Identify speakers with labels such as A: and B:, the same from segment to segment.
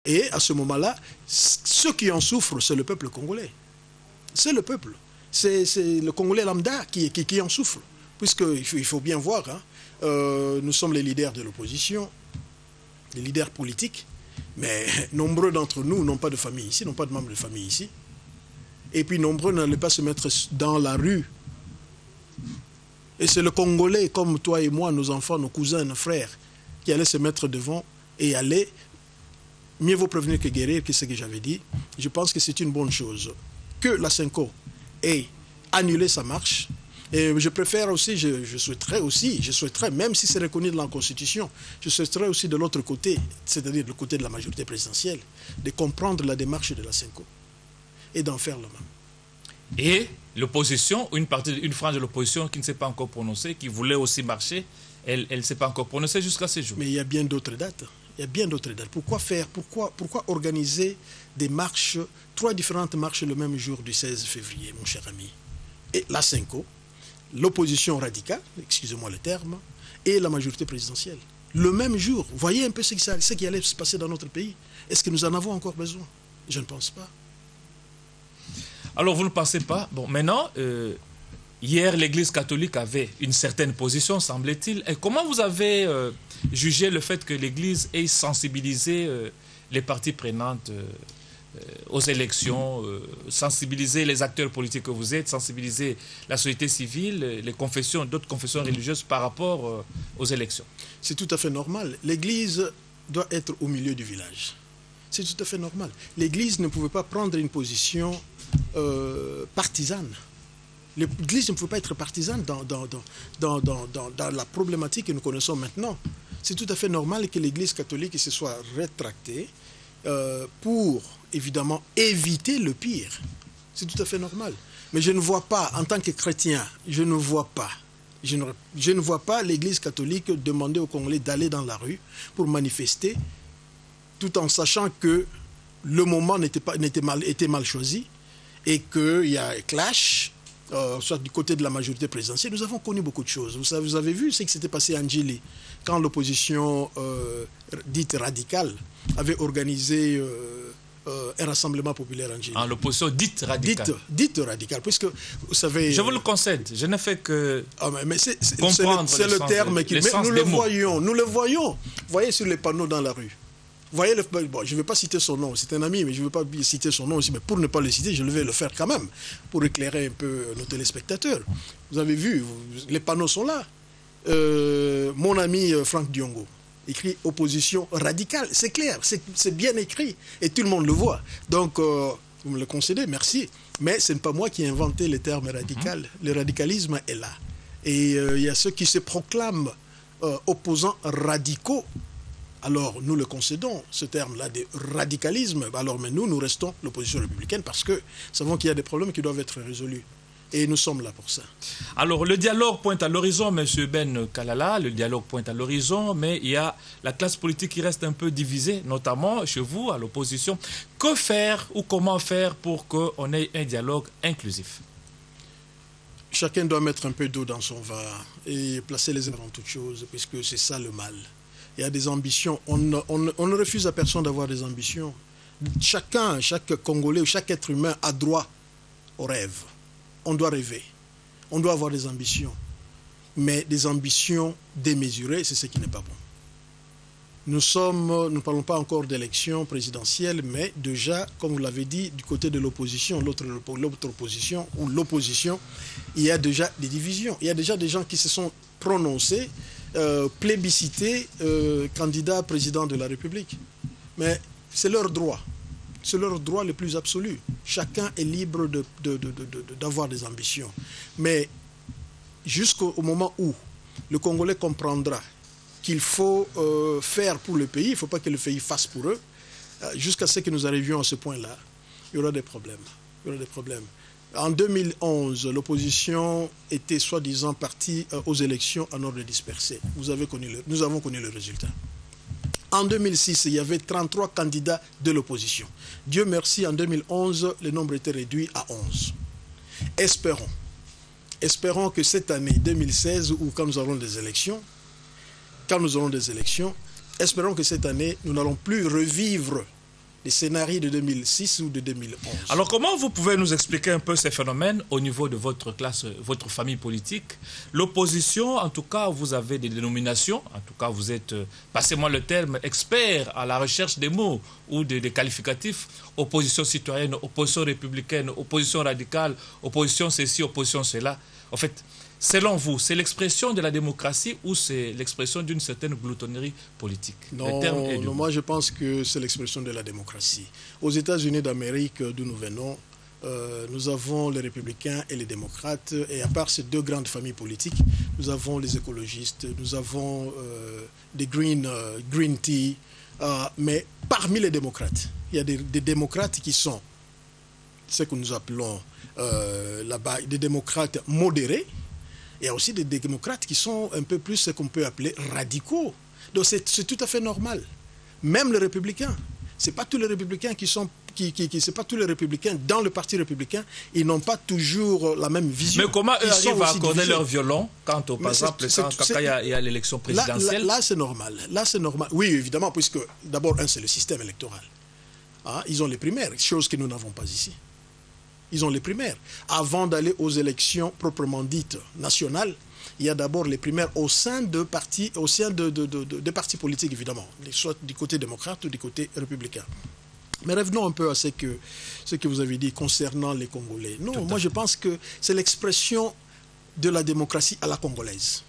A: Et à ce moment-là, ceux qui en souffrent, c'est le peuple congolais. C'est le peuple. C'est le Congolais lambda qui en souffre. Puisqu'il faut bien voir, hein, nous sommes les leaders de l'opposition, les leaders politiques, mais nombreux d'entre nous n'ont pas de famille ici, n'ont pas de membres de famille ici. Et puis nombreux n'allaient pas se mettre dans la rue. Et c'est le Congolais, comme toi et moi, nos enfants, nos cousins, nos frères, qui allaient se mettre devant et allaient. Mieux vaut prévenir que guérir, que ce que j'avais dit. Je pense que c'est une bonne chose que la Senko ait annulé sa marche. Et je préfère aussi, je souhaiterais, même si c'est reconnu dans la Constitution, je souhaiterais aussi de l'autre côté, c'est-à-dire du côté de la majorité présidentielle, de comprendre la démarche de la Senko et d'en faire le même.
B: Et l'opposition, une frange de l'opposition qui ne s'est pas encore prononcée, qui voulait aussi marcher, elle ne s'est pas encore prononcée jusqu'à ce jour.
A: Mais il y a bien d'autres dates. Il y a bien d'autres dates. Pourquoi organiser des marches, 3 différentes marches le même jour du 16 février, mon cher ami? Et la Senko, l'opposition radicale, excusez-moi le terme, et la majorité présidentielle. Le même jour. Voyez un peu ce qui allait se passer dans notre pays. Est-ce que nous en avons encore besoin? Je ne pense pas.
B: Alors, vous ne pensez pas? Bon, maintenant, hier, l'Église catholique avait une certaine position, semble-t-il. Et comment vous avez jugé le fait que l'Église ait sensibilisé les parties prenantes aux élections, sensibiliser les acteurs politiques que vous êtes, sensibiliser la société civile, les confessions, d'autres confessions religieuses par rapport aux élections?
A: C'est tout à fait normal. L'Église doit être au milieu du village. C'est tout à fait normal. L'Église ne pouvait pas prendre une position partisane. L'Église ne pouvait pas être partisane dans la problématique que nous connaissons maintenant. C'est tout à fait normal que l'Église catholique se soit rétractée pour, évidemment, éviter le pire. C'est tout à fait normal. Mais je ne vois pas, en tant que chrétien, je ne vois pas l'Église catholique demander aux Congolais d'aller dans la rue pour manifester, tout en sachant que le moment était mal choisi et qu'il y a un clash, soit du côté de la majorité présidentielle. Nous avons connu beaucoup de choses. Vous avez vu ce qui s'était passé à Ndjili, quand l'opposition dite radicale avait organisé un rassemblement populaire en Ndjili.
B: L'opposition dite radicale.
A: Dite radicale, puisque, vous savez...
B: Je vous le concède, je n'ai fait que comprendre
A: c'est le terme qui... Nous le voyons. Vous voyez sur les panneaux dans la rue. Vous voyez, bon, je ne vais pas citer son nom, c'est un ami, mais je ne vais pas citer son nom aussi. Mais pour ne pas le citer, je vais le faire quand même, pour éclairer un peu nos téléspectateurs. Vous avez vu, les panneaux sont là. Mon ami Franck Diongo écrit opposition radicale. C'est clair, c'est bien écrit, et tout le monde le voit. Donc, vous me le concédez, merci. Mais ce n'est pas moi qui ai inventé le terme radical. Le radicalisme est là. Et il y a ceux qui se proclament opposants radicaux. Alors, nous le concédons, ce terme-là de radicalisme. Alors, mais nous restons l'opposition républicaine parce que nous savons qu'il y a des problèmes qui doivent être résolus. Et nous sommes là pour ça.
B: Alors, le dialogue pointe à l'horizon, M. Ben Kalala, le dialogue pointe à l'horizon, mais il y a la classe politique qui reste un peu divisée, notamment chez vous, à l'opposition. Que faire ou comment faire pour qu'on ait un dialogue inclusif?
A: Chacun doit mettre un peu d'eau dans son vin et placer les uns avant toute chose, puisque c'est ça le mal. Il y a des ambitions. On ne refuse à personne d'avoir des ambitions. Chaque Congolais ou chaque être humain a droit au rêve. On doit rêver. On doit avoir des ambitions. Mais des ambitions démesurées, c'est ce qui n'est pas bon. Nous ne parlons pas encore d'élection présidentielle, mais déjà, comme vous l'avez dit, du côté de l'opposition, l'autre opposition ou l'opposition, il y a déjà des divisions. Il y a déjà des gens qui se sont prononcés, plébiscité candidat président de la République. Mais c'est leur droit. C'est leur droit le plus absolu. Chacun est libre d'avoir des ambitions. Mais jusqu'au moment où le Congolais comprendra qu'il faut faire pour le pays, il ne faut pas que le pays fasse pour eux, jusqu'à ce que nous arrivions à ce point-là, il y aura des problèmes. Il y aura des problèmes. En 2011, l'opposition était soi-disant partie aux élections en ordre dispersé. Nous avons connu le résultat. En 2006, il y avait 33 candidats de l'opposition. Dieu merci, en 2011, le nombre était réduit à 11. Espérons que cette année 2016, ou quand nous aurons des élections, espérons que cette année, nous n'allons plus revivre des scénarios de 2006 ou de 2011.
B: Alors comment vous pouvez nous expliquer un peu ces phénomènes au niveau de votre classe, votre famille politique? L'opposition, en tout cas, vous avez des dénominations, en tout cas vous êtes, passez-moi le terme, expert à la recherche des mots ou des qualificatifs, opposition citoyenne, opposition républicaine, opposition radicale, opposition ceci, opposition cela. En fait, selon vous, c'est l'expression de la démocratie ou c'est l'expression d'une certaine gloutonnerie politique?
A: Non, moi je pense que c'est l'expression de la démocratie. Aux États-Unis d'Amérique, d'où nous venons, nous avons les républicains et les démocrates, et à part ces deux grandes familles politiques, nous avons les écologistes, nous avons des green tea, mais parmi les démocrates, il y a des démocrates qui sont ce que nous appelons là-bas des démocrates modérés. Il y a aussi des démocrates qui sont un peu plus ce qu'on peut appeler radicaux. Donc c'est tout à fait normal. Même les républicains. C'est pas tous les républicains c'est pas tous les républicains dans le parti républicain, ils n'ont pas toujours la même vision.
B: Mais comment eux arrivent à accorder leur violon quand, par exemple, quand il y a l'élection présidentielle?
A: Là c'est normal. Là c'est normal. Oui, évidemment, puisque d'abord, c'est le système électoral. Ils ont les primaires, chose que nous n'avons pas ici. Ils ont les primaires. Avant d'aller aux élections proprement dites nationales, il y a d'abord les primaires au sein de partis, des partis politiques, évidemment, soit du côté démocrate ou du côté républicain. Mais revenons un peu à ce que vous avez dit concernant les Congolais. Non, moi je pense que c'est l'expression de la démocratie à la congolaise.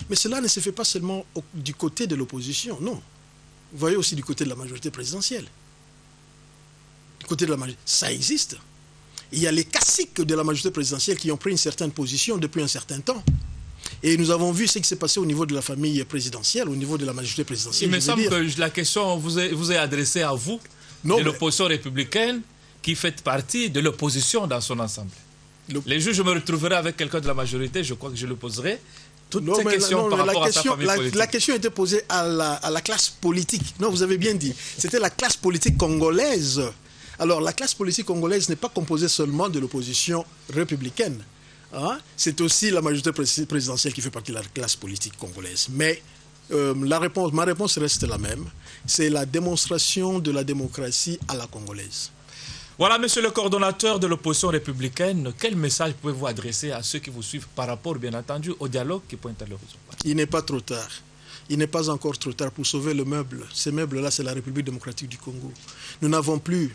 A: Mais cela ne se fait pas seulement du côté de l'opposition, non. Vous voyez aussi du côté de la majorité présidentielle. Du côté de la majorité, ça existe. Il y a les caciques de la majorité présidentielle qui ont pris une certaine position depuis un certain temps. Et nous avons vu ce qui s'est passé au niveau de la famille présidentielle, au niveau de la majorité présidentielle.
B: Il me semble que la question vous est adressée à vous, de l'opposition républicaine, qui fait partie de l'opposition dans son ensemble. Les jours, je me retrouverai avec quelqu'un de la majorité, je crois que je le poserai. Toutes ces questions par rapport à sa famille politique.
A: La question était posée à la classe politique. Non, vous avez bien dit. C'était la classe politique congolaise. Alors, la classe politique congolaise n'est pas composée seulement de l'opposition républicaine. C'est aussi la majorité présidentielle qui fait partie de la classe politique congolaise. Mais ma réponse reste la même. C'est la démonstration de la démocratie à la congolaise.
B: Voilà, monsieur le coordonnateur de l'opposition républicaine, quel message pouvez-vous adresser à ceux qui vous suivent par rapport, bien entendu, au dialogue qui pointe à l'horizon?
A: Il n'est pas trop tard. Il n'est pas encore trop tard pour sauver le meuble. Ces meubles-là, c'est la République démocratique du Congo. Nous n'avons plus,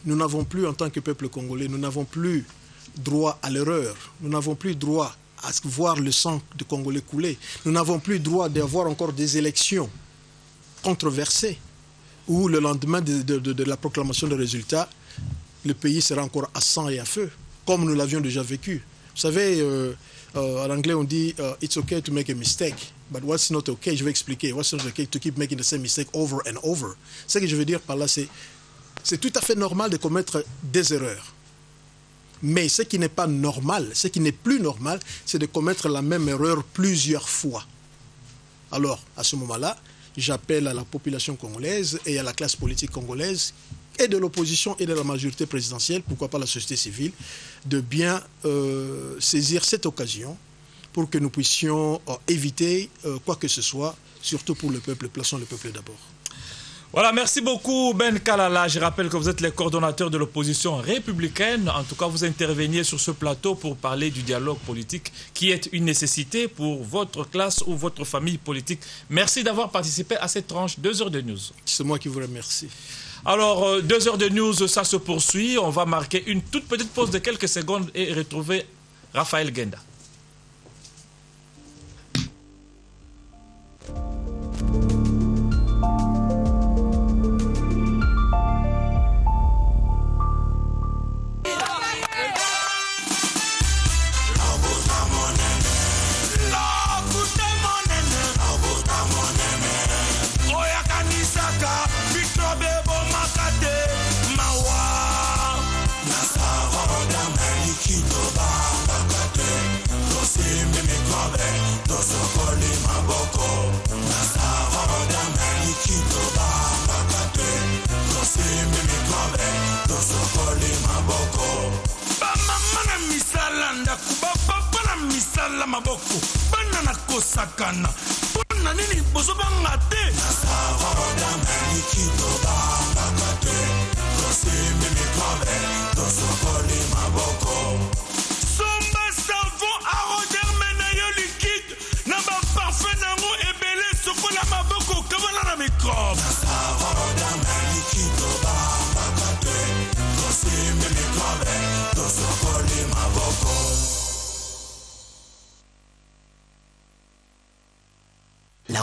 A: en tant que peuple congolais, nous n'avons plus droit à l'erreur. Nous n'avons plus droit à voir le sang de Congolais couler. Nous n'avons plus droit d'avoir encore des élections controversées où le lendemain de la proclamation des résultats, le pays sera encore à sang et à feu, comme nous l'avions déjà vécu. Vous savez, en anglais, on dit « It's okay to make a mistake ». But what's not okay, je vais expliquer. What's not okay to keep making the same mistake over and over. Ce que je veux dire par là, c'est tout à fait normal de commettre des erreurs. Mais ce qui n'est pas normal, ce qui n'est plus normal, c'est de commettre la même erreur plusieurs fois. Alors, à ce moment-là, j'appelle à la population congolaise et à la classe politique congolaise et de l'opposition et de la majorité présidentielle, pourquoi pas la société civile, de bien saisir cette occasion pour que nous puissions éviter quoi que ce soit, surtout pour le peuple. Plaçons le peuple d'abord.
B: Voilà, merci beaucoup Ben Kalala. Je rappelle que vous êtes le coordonnateur de l'opposition républicaine. En tout cas, vous interveniez sur ce plateau pour parler du dialogue politique qui est une nécessité pour votre classe ou votre famille politique. Merci d'avoir participé à cette tranche 2 heures de news.
A: C'est moi qui vous remercie.
B: Alors, 2 heures de news, ça se poursuit. On va marquer une toute petite pause de quelques secondes et retrouver Raphaël Genda.
C: maboko bana na kosakana pona nini bozo banga te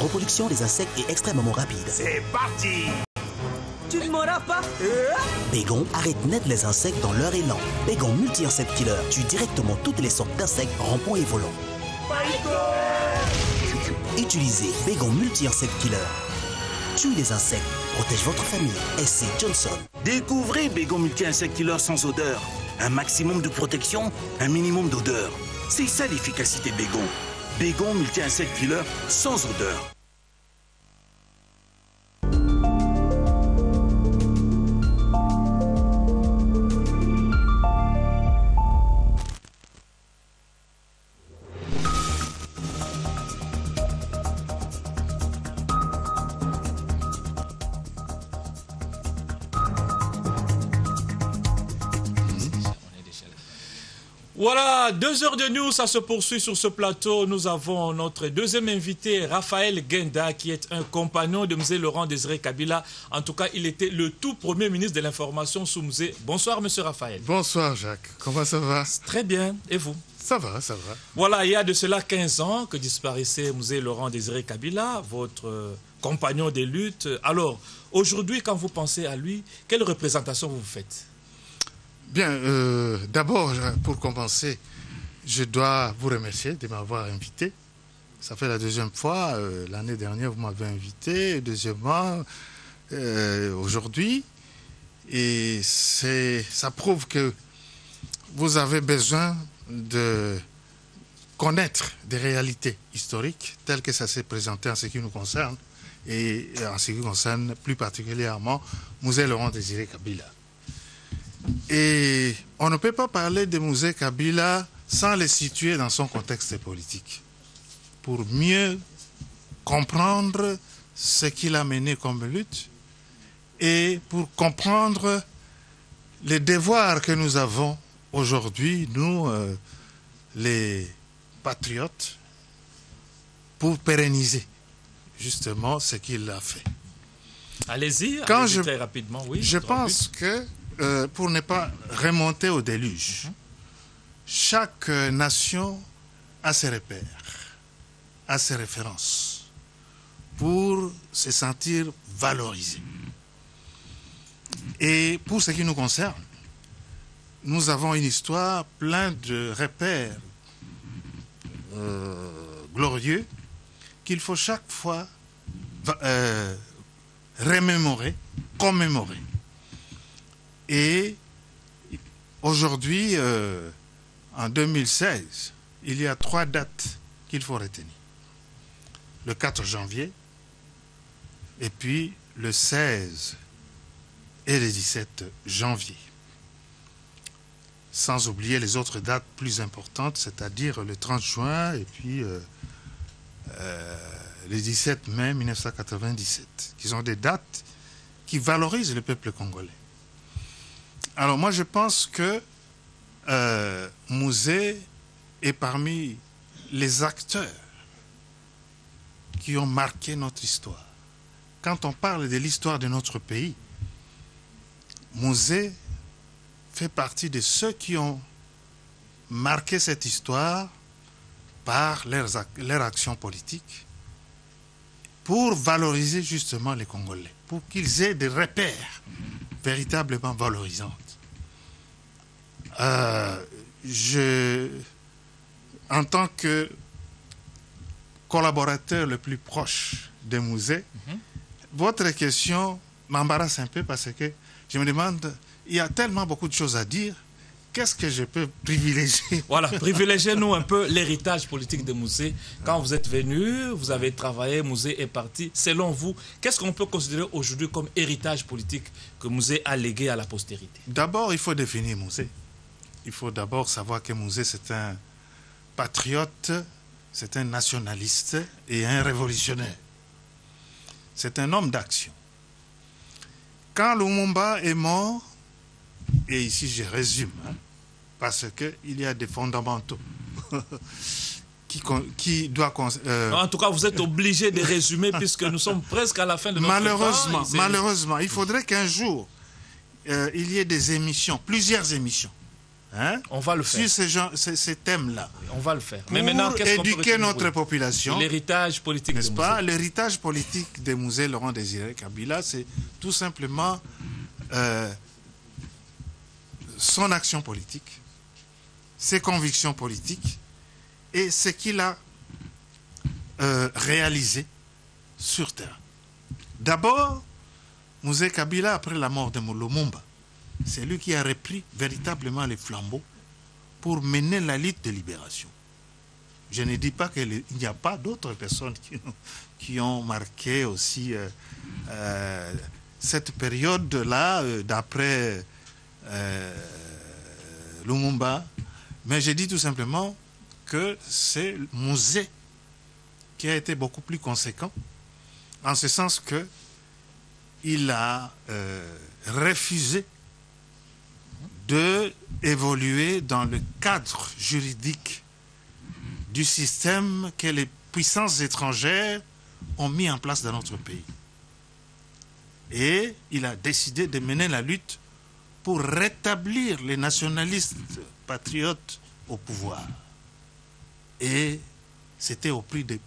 D: reproduction des insectes est extrêmement rapide.
C: C'est parti.
E: Tu ne m'auras pas.
D: Bégon arrête net les insectes dans leur élan. Bégon multi-insecte killer tue directement toutes les sortes d'insectes rampants et volants. Utilisez Bégon multi-insecte killer. Tue les insectes, protège votre famille. SC Johnson.
F: Découvrez Bégon multi-insecte killer sans odeur. Un maximum de protection, un minimum d'odeur. C'est ça l'efficacité Bégon. Bégon multi-insecte killer sans odeur.
B: Voilà, 2 heures de news, ça se poursuit sur ce plateau. Nous avons notre deuxième invité, Raphaël Guenda, qui est un compagnon de Mzee Laurent Désiré Kabila. En tout cas, il était le tout premier ministre de l'information sous Mzee. Bonsoir, monsieur Raphaël.
G: Bonsoir, Jacques. Comment ça va?
B: Très bien. Et vous?
G: Ça va, ça va.
B: Voilà, il y a de cela 15 ans que disparaissait Mzee Laurent Désiré Kabila, votre compagnon de lutte. Alors, aujourd'hui, quand vous pensez à lui, quelle représentation vous faites?
G: Bien, d'abord, pour commencer, je dois vous remercier de m'avoir invité. Ça fait la deuxième fois. L'année dernière, vous m'avez invité. Deuxièmement, aujourd'hui. Et ça prouve que vous avez besoin de connaître des réalités historiques telles que ça s'est présenté en ce qui nous concerne et en ce qui concerne plus particulièrement Mzee Laurent Désiré Kabila. Et on ne peut pas parler de Mzee Kabila sans le situer dans son contexte politique, pour mieux comprendre ce qu'il a mené comme lutte et pour comprendre les devoirs que nous avons aujourd'hui, nous, les patriotes, pour pérenniser justement ce qu'il a fait.
B: Allez-y, très rapidement. Oui,
G: je pense que pour ne pas remonter au déluge, chaque nation a ses repères, a ses références pour se sentir valorisé. Et pour ce qui nous concerne, nous avons une histoire pleine de repères glorieux qu'il faut chaque fois remémorer, commémorer. Et aujourd'hui, en 2016, il y a 3 dates qu'il faut retenir. Le 4 janvier, et puis le 16 et le 17 janvier. Sans oublier les autres dates plus importantes, c'est-à-dire le 30 juin et puis le 17 mai 1997, qui sont des dates qui valorisent le peuple congolais. Alors moi je pense que Mzee est parmi les acteurs qui ont marqué notre histoire. Quand on parle de l'histoire de notre pays, Mzee fait partie de ceux qui ont marqué cette histoire par leur action politique pour valoriser justement les Congolais, pour qu'ils aient des repères véritablement valorisants. En tant que collaborateur le plus proche de Mzee, votre question m'embarrasse un peu parce que je me demande, il y a tellement beaucoup de choses à dire, qu'est-ce que je peux privilégier?
B: Voilà, privilégiez-nous un peu l'héritage politique de Mzee. Quand vous êtes venu, vous avez travaillé, Mzee est parti. Selon vous, qu'est-ce qu'on peut considérer aujourd'hui comme héritage politique que Mzee a légué à la postérité?
G: D'abord, il faut définir Mzee. Il faut d'abord savoir que Mzee, c'est un patriote, c'est un nationaliste et un révolutionnaire. C'est un homme d'action. Quand Lumumba est mort, et ici je résume, parce qu'il y a des fondamentaux qui doivent...
B: En tout cas, vous êtes obligé de résumer puisque nous sommes presque à la fin de notre temps.
G: Malheureusement, il faudrait qu'un jour, il y ait des émissions, plusieurs émissions, hein,
B: On va le faire.
G: sur ces thèmes-là.
B: On va le faire.
G: Pour
B: Mais maintenant, qu'est-ce qu'on peut
G: éduquer
B: retenir,
G: notre
B: oui,
G: population,
B: l'héritage politique
G: n'est-ce
B: de
G: pas?
B: Mouzé.
G: L'héritage politique de Mouzé Laurent Désiré Kabila, c'est tout simplement son action politique, ses convictions politiques et ce qu'il a réalisé sur terre. D'abord, Mouzé Kabila, après la mort de Lumumba, c'est lui qui a repris véritablement les flambeaux pour mener la lutte de libération. Je ne dis pas qu'il n'y a pas d'autres personnes qui ont marqué aussi cette période-là d'après Lumumba, mais je dis tout simplement que c'est Mouzé qui a été beaucoup plus conséquent, en ce sens que il a refusé d'évoluer dans le cadre juridique du système que les puissances étrangères ont mis en place dans notre pays. Et il a décidé de mener la lutte pour rétablir les nationalistes patriotes au pouvoir. Et c'était au prix de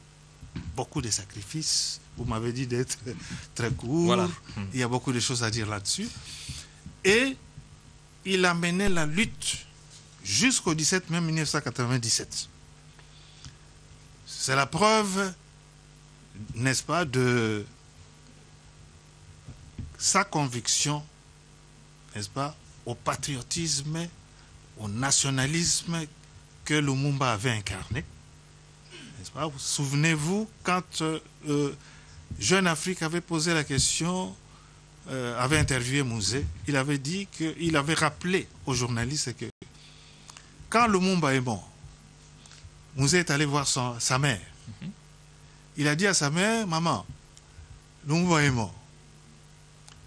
G: beaucoup de sacrifices. Vous m'avez dit d'être très court.
B: Voilà.
G: Il y a beaucoup de choses à dire là-dessus. Et il a mené la lutte jusqu'au 17 mai 1997. C'est la preuve, n'est-ce pas, de sa conviction, n'est-ce pas, au patriotisme, au nationalisme que Lumumba avait incarné. N'est-ce pas? Vous souvenez-vous, quand Jeune Afrique avait posé la question, avait interviewé Mouzé, il avait dit qu'il avait rappelé aux journalistes que quand Lumumba est mort, Mouzé est allé voir sa mère. Il a dit à sa mère, maman, Lumumba est mort,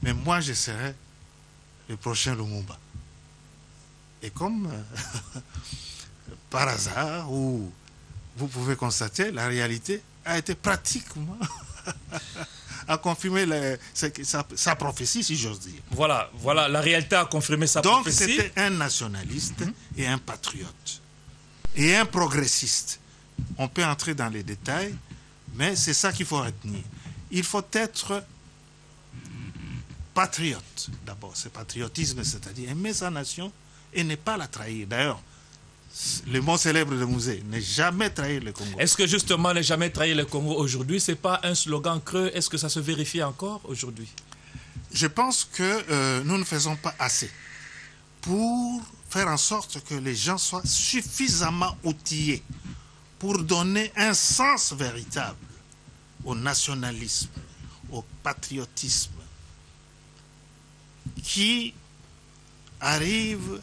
G: mais moi je serai le prochain Lumumba. Et comme par hasard, ou vous pouvez constater, la réalité a été pratiquement a confirmé sa prophétie, si j'ose dire.
B: Voilà, la réalité a confirmé sa
G: Donc
B: prophétie.
G: c'était un nationaliste et un patriote et un progressiste. On peut entrer dans les détails, mais c'est ça qu'il faut retenir. Il faut être patriote d'abord. C'est patriotisme, c'est-à-dire aimer sa nation et ne pas la trahir. D'ailleurs, le mot célèbre de Mouzé, ne jamais trahir le Congo.
B: Est-ce que justement ne jamais trahir le Congo aujourd'hui, c'est pas un slogan creux? Est-ce que ça se vérifie encore aujourd'hui?
G: Je pense que nous ne faisons pas assez pour faire en sorte que les gens soient suffisamment outillés pour donner un sens véritable au nationalisme, au patriotisme, qui arrive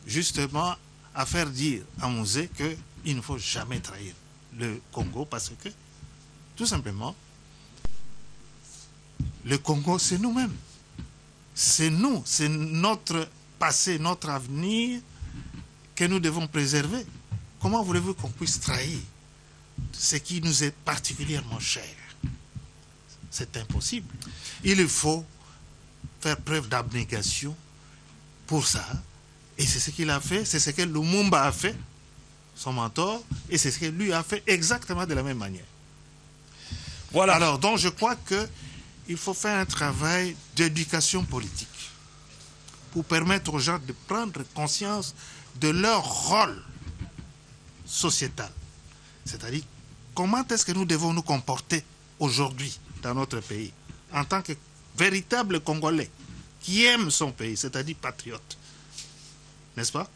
G: justement à faire dire à Mouzé qu'il ne faut jamais trahir le Congo parce que, tout simplement, le Congo, c'est nous-mêmes. C'est nous, c'est notre passé, notre avenir que nous devons préserver. Comment voulez-vous qu'on puisse trahir ce qui nous est particulièrement cher? C'est impossible. Il faut faire preuve d'abnégation pour ça. Et c'est ce qu'il a fait, c'est ce que Lumumba a fait, son mentor, et c'est ce que lui a fait exactement de la même manière.
B: Voilà.
G: Alors, donc, je crois qu'il faut faire un travail d'éducation politique pour permettre aux gens de prendre conscience de leur rôle sociétal. C'est-à-dire, comment est-ce que nous devons nous comporter aujourd'hui dans notre pays, en tant que véritable Congolais qui aime son pays, c'est-à-dire patriote. N'est-ce pas?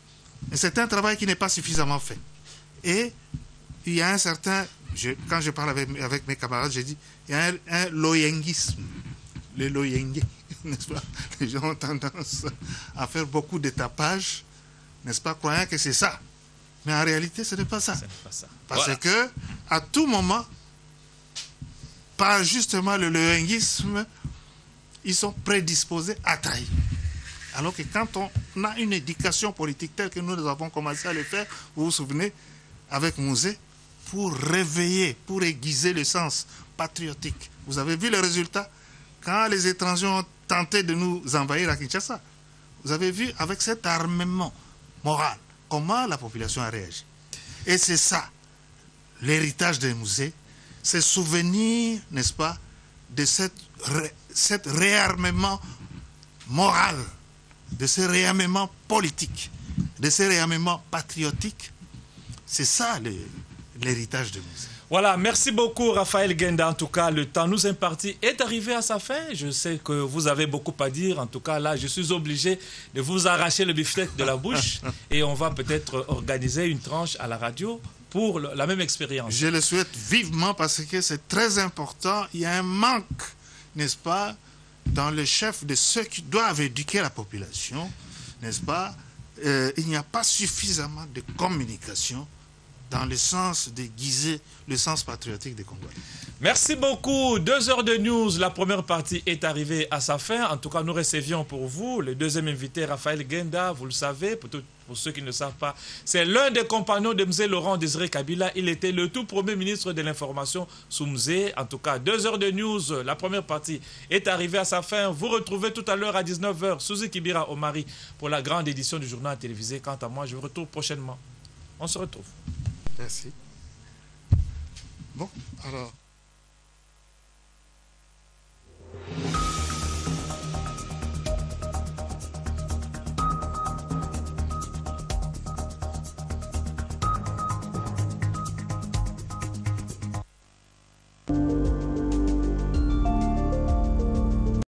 G: Et c'est un travail qui n'est pas suffisamment fait. Et il y a un certain... quand je parle avec mes camarades, je dis il y a un loyenguisme. Le loyengue, n'est-ce pas? Les gens ont tendance à faire beaucoup de tapage, n'est-ce pas, croyant que c'est ça. Mais en réalité, ce n'est pas ça. Parce
B: Voilà.
G: que, à tout moment, par justement le loyenguisme, ils sont prédisposés à trahir. Alors que quand on a une éducation politique telle que nous avons commencé à le faire, vous vous souvenez, avec Mouzé, pour réveiller, pour aiguiser le sens patriotique. Vous avez vu le résultat quand les étrangers ont tenté de nous envahir à Kinshasa. Vous avez vu avec cet armement moral, comment la population a réagi. Et c'est ça, l'héritage des musées, c'est souvenir, n'est-ce pas, de cet réarmement moral, de ce réarmement politique, de ce réarmement patriotique. C'est ça l'héritage des musées.
B: Voilà, merci beaucoup Raphaël Guenda. En tout cas, le temps nous imparti est arrivé à sa fin. Je sais que vous avez beaucoup à dire. En tout cas, là, je suis obligé de vous arracher le beefsteak de la bouche et on va peut-être organiser une tranche à la radio pour la même expérience.
G: Je le souhaite vivement parce que c'est très important. Il y a un manque, n'est-ce pas, dans le chef de ceux qui doivent éduquer la population, n'est-ce pas? Il n'y a pas suffisamment de communication dans le sens de guiser le sens patriotique des Congolais.
B: Merci beaucoup. 2 heures de news. La première partie est arrivée à sa fin. En tout cas, nous recevions pour vous le deuxième invité, Raphaël Guenda. Vous le savez, pour ceux qui ne le savent pas, c'est l'un des compagnons de Mzee Laurent Désiré Kabila. Il était le tout premier ministre de l'information sous Mzee. En tout cas, 2 heures de news. La première partie est arrivée à sa fin. Vous retrouvez tout à l'heure à 19h Suzy Kibira Omari pour la grande édition du journal télévisé. Quant à moi, je vous retrouve prochainement. On se retrouve.
G: Merci. Bon, alors...